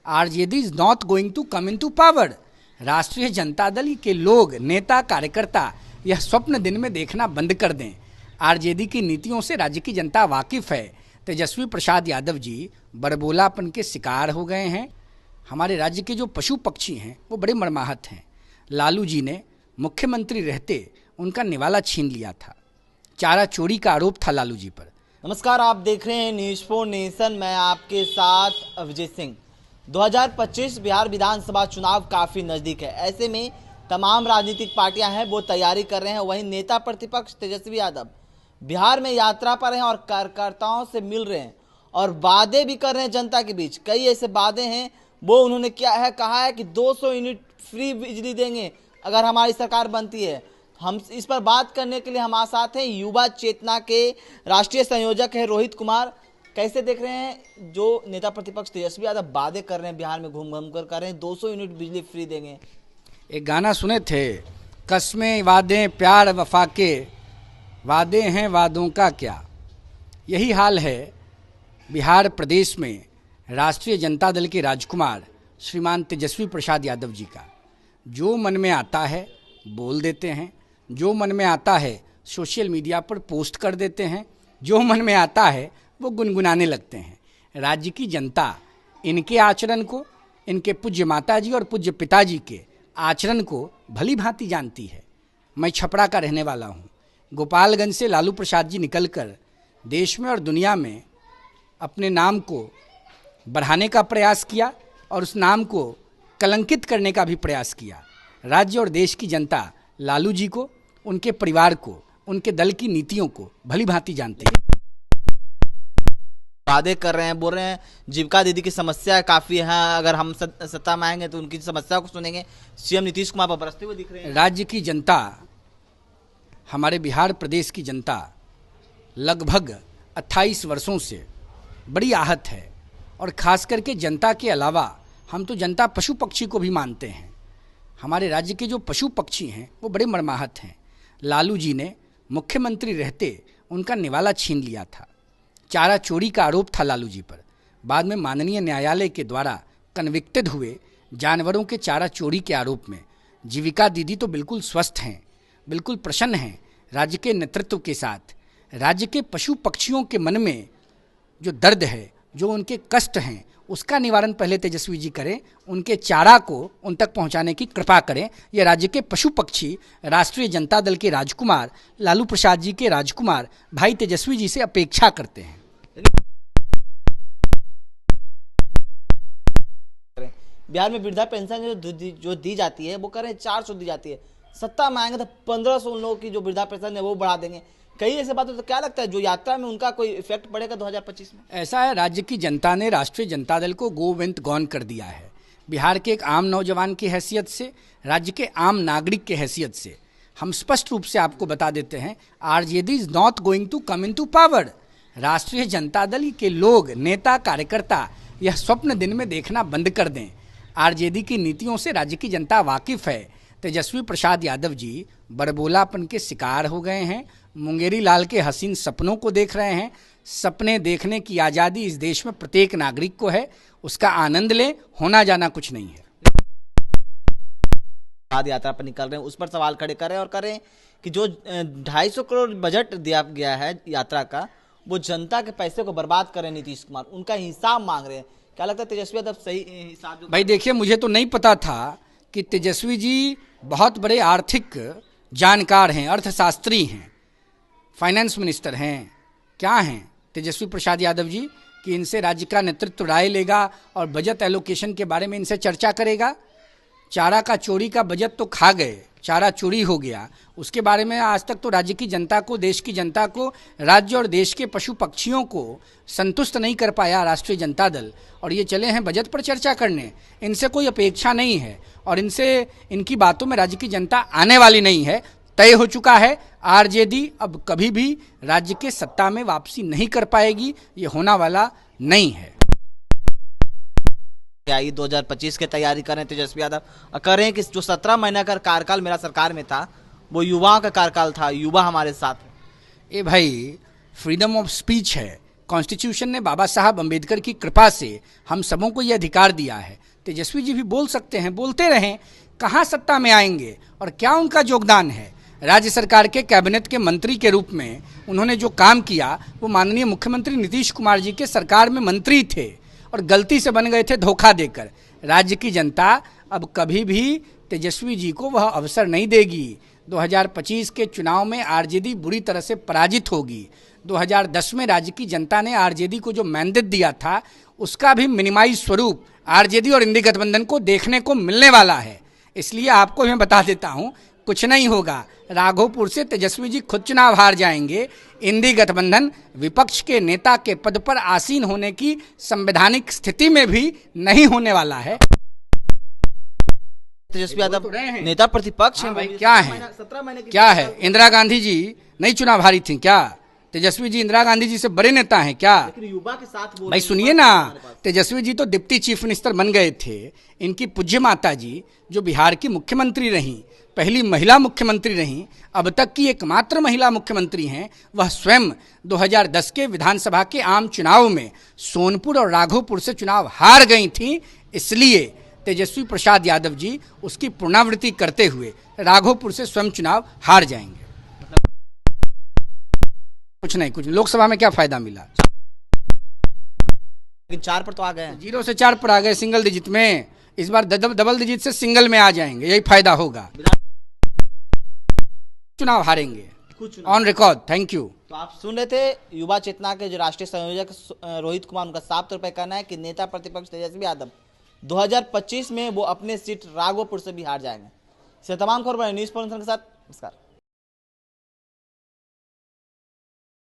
RJD is not going to come in to power. Rashtriya Janata दल के लोग, नेता, कार्यकर्ता यह स्वप्न दिन में देखना बंद कर दें। आरजेडी की नीतियों से राज्य की जनता वाकिफ है। तेजस्वी प्रसाद यादव जी बड़बोलापन के शिकार हो गए हैं। हमारे राज्य के जो पशु पक्षी हैं वो बड़े मर्माहत हैं। लालू जी ने मुख्यमंत्री रहते उनका निवाला छीन लिया था। चारा चोरी का आरोप था लालू जी पर। नमस्कार, आप देख रहे हैं न्यूज़ फॉर नेशन। मैं आपके साथ अभिजीत सिंह। 2025 बिहार विधानसभा चुनाव काफ़ी नज़दीक है। ऐसे में तमाम राजनीतिक पार्टियां हैं वो तैयारी कर रहे हैं। वहीं नेता प्रतिपक्ष तेजस्वी यादव बिहार में यात्रा पर हैं और कार्यकर्ताओं से मिल रहे हैं और वादे भी कर रहे हैं जनता के बीच। कई ऐसे वादे हैं वो उन्होंने कहा है कि 200 यूनिट फ्री बिजली देंगे अगर हमारी सरकार बनती है। हम इस पर बात करने के लिए हमारे साथ हैं युवा चेतना के राष्ट्रीय संयोजक है रोहित कुमार। कैसे देख रहे हैं जो नेता प्रतिपक्ष तेजस्वी यादव वादे कर रहे हैं, बिहार में घूम घूम कर रहे हैं 200 यूनिट बिजली फ्री देंगे? एक गाना सुने थे, कस्में वादे प्यार वफा के, वादे हैं वादों का क्या। यही हाल है बिहार प्रदेश में राष्ट्रीय जनता दल के राजकुमार श्रीमान तेजस्वी प्रसाद यादव जी का। जो मन में आता है बोल देते हैं, जो मन में आता है सोशल मीडिया पर पोस्ट कर देते हैं, जो मन में आता है वो गुनगुनाने लगते हैं। राज्य की जनता इनके आचरण को, इनके पूज्य माताजी और पूज्य पिताजी के आचरण को भली भांति जानती है। मैं छपरा का रहने वाला हूँ। गोपालगंज से लालू प्रसाद जी निकलकर देश में और दुनिया में अपने नाम को बढ़ाने का प्रयास किया और उस नाम को कलंकित करने का भी प्रयास किया। राज्य और देश की जनता लालू जी को, उनके परिवार को, उनके दल की नीतियों को भली भांति जानती है। वादे कर रहे हैं, बोल रहे हैं जीविका दीदी की समस्या काफ़ी है, अगर हम सत्ता में आएंगे तो उनकी समस्या को सुनेंगे। सीएम नीतीश कुमार पर बरसते हुए दिख रहे हैं। राज्य की जनता, हमारे बिहार प्रदेश की जनता लगभग 28 वर्षों से बड़ी आहत है। और ख़ास करके जनता के अलावा हम तो जनता पशु पक्षी को भी मानते हैं। हमारे राज्य के जो पशु पक्षी हैं वो बड़े मर्माहत हैं। लालू जी ने मुख्यमंत्री रहते उनका निवाला छीन लिया था। चारा चोरी का आरोप था लालू जी पर। बाद में माननीय न्यायालय के द्वारा कन्विक्टेड हुए जानवरों के चारा चोरी के आरोप में। जीविका दीदी तो बिल्कुल स्वस्थ हैं, बिल्कुल प्रसन्न हैं राज्य के नेतृत्व के साथ। राज्य के पशु पक्षियों के मन में जो दर्द है, जो उनके कष्ट हैं, उसका निवारण पहले तेजस्वी जी करें। उनके चारा को उन तक पहुंचाने की कृपा करें। ये राज्य के पशु पक्षी राष्ट्रीय जनता दल के राजकुमार, लालू प्रसाद जी के राजकुमार भाई तेजस्वी जी से अपेक्षा करते हैं। बिहार में वृद्धा पेंशन जो दी जाती है वो कह रहे हैं 400 दी जाती है। सत्ता में आएंगे तो 1500 उन लोगों की जो वृद्धा पेंशन है वो बढ़ा देंगे। कई ऐसे बातें, तो क्या लगता है जो यात्रा में उनका कोई इफेक्ट पड़ेगा 2025 में? ऐसा है, राज्य की जनता ने राष्ट्रीय जनता दल को गो विंत गॉन कर दिया है। बिहार के एक आम नौजवान की हैसियत से, राज्य के आम नागरिक की हैसियत से हम स्पष्ट रूप से आपको बता देते हैं, RJD is not going to come in to power. Rashtriya Janata दल के लोग, नेता, कार्यकर्ता यह स्वप्न दिन में देखना बंद कर दें। आरजेडी की नीतियों से राज्य की जनता वाकिफ है। तेजस्वी प्रसाद यादव जी बड़बोलापन के शिकार हो गए हैं। मुंगेरी लाल के हसीन सपनों को देख रहे हैं। सपने देखने की आज़ादी इस देश में प्रत्येक नागरिक को है, उसका आनंद लें, होना जाना कुछ नहीं है। पाद यात्रा पर निकल रहे हैं, उस पर सवाल खड़े करें और करें कि जो 250 करोड़ बजट दिया गया है यात्रा का, वो जनता के पैसे को बर्बाद कर रहे हैं नीतीश कुमार, उनका हिसाब मांग रहे हैं। क्या लगता है तेजस्वी यादव सही हिसाब? भाई देखिए, मुझे तो नहीं पता था कि तेजस्वी जी बहुत बड़े आर्थिक जानकार हैं, अर्थशास्त्री हैं, फाइनेंस मिनिस्टर हैं। क्या हैं तेजस्वी प्रसाद यादव जी कि इनसे राज्य का नेतृत्व राय लेगा और बजट एलोकेशन के बारे में इनसे चर्चा करेगा? चारा का चोरी का बजट तो खा गए, चारा चोरी हो गया, उसके बारे में आज तक तो राज्य की जनता को, देश की जनता को, राज्य और देश के पशु पक्षियों को संतुष्ट नहीं कर पाया राष्ट्रीय जनता दल। और ये चले हैं बजट पर चर्चा करने। इनसे कोई अपेक्षा नहीं है और इनसे, इनकी बातों में राज्य की जनता आने वाली नहीं है। तय हो चुका है, आरजेडी अब कभी भी राज्य के सत्ता में वापसी नहीं कर पाएगी, ये होना वाला नहीं है। 2025 की तैयारी कर रहे हैं तेजस्वी यादव, कर रहे हैं कि जो 17 महीना का कार्यकाल मेरा सरकार में था वो युवाओं का कार्यकाल था, युवा हमारे साथ है। ये भाई फ्रीडम ऑफ स्पीच है, कॉन्स्टिट्यूशन ने बाबा साहब अंबेडकर की कृपा से हम सबों को ये अधिकार दिया है। तेजस्वी जी भी बोल सकते हैं, बोलते रहें, कहाँ सत्ता में आएंगे और क्या उनका योगदान है। राज्य सरकार के कैबिनेट के मंत्री के रूप में उन्होंने जो काम किया वो माननीय मुख्यमंत्री नीतीश कुमार जी के सरकार में मंत्री थे और गलती से बन गए थे धोखा देकर। राज्य की जनता अब कभी भी तेजस्वी जी को वह अवसर नहीं देगी। 2025 के चुनाव में आरजेडी बुरी तरह से पराजित होगी। 2010 में राज्य की जनता ने आरजेडी को जो मैंडेट दिया था उसका भी मिनिमाइज स्वरूप आरजेडी और इंडी गठबंधन को देखने को मिलने वाला है। इसलिए आपको मैं बता देता हूं, कुछ नहीं होगा। राघोपुर से तेजस्वी जी खुद चुनाव हार जाएंगे। इंडी गठबंधन विपक्ष के नेता के पद पर आसीन होने की संवैधानिक स्थिति में भी नहीं होने वाला है। तेजस्वी यादव नेता प्रतिपक्ष हैं, भाई क्या है, 17 महीने क्या है? इंदिरा गांधी जी नहीं चुनाव हारी थी क्या? तेजस्वी जी इंदिरा गांधी जी से बड़े नेता हैं क्या? युवा के साथ भाई सुनिए ना, तेजस्वी जी तो डिप्टी चीफ मिनिस्टर बन गए थे। इनकी पूज्य माता जी जो बिहार की मुख्यमंत्री रहीं, पहली महिला मुख्यमंत्री रहीं, अब तक की एकमात्र महिला मुख्यमंत्री हैं, वह स्वयं 2010 के विधानसभा के आम चुनाव में सोनपुर और राघोपुर से चुनाव हार गई थीं। इसलिए तेजस्वी प्रसाद यादव जी उसकी पुनरावृत्ति करते हुए राघोपुर से स्वयं चुनाव हार जाएंगे। कुछ नहीं, लोकसभा में क्या फायदा मिला? लेकिन 4 पर तो आ गए हैं। 0 से 4 पर आ गए, सिंगल डिजिट में। इस बार डबल डिजिट से सिंगल में आ जाएंगे, यही फायदा होगा। चुनाव हारेंगे ऑन रिकॉर्ड। Thank you. तो आप सुन रहे थे युवा चेतना के जो राष्ट्रीय संयोजक रोहित कुमार, उनका साफ तौर पर कहना है कि नेता प्रतिपक्ष तेजस्वी यादव 2025 में वो अपने सीट राघोपुर से भी हार जाएंगे। इसे तमाम खबर न्यूज़ पॉइंट के साथ नमस्कार।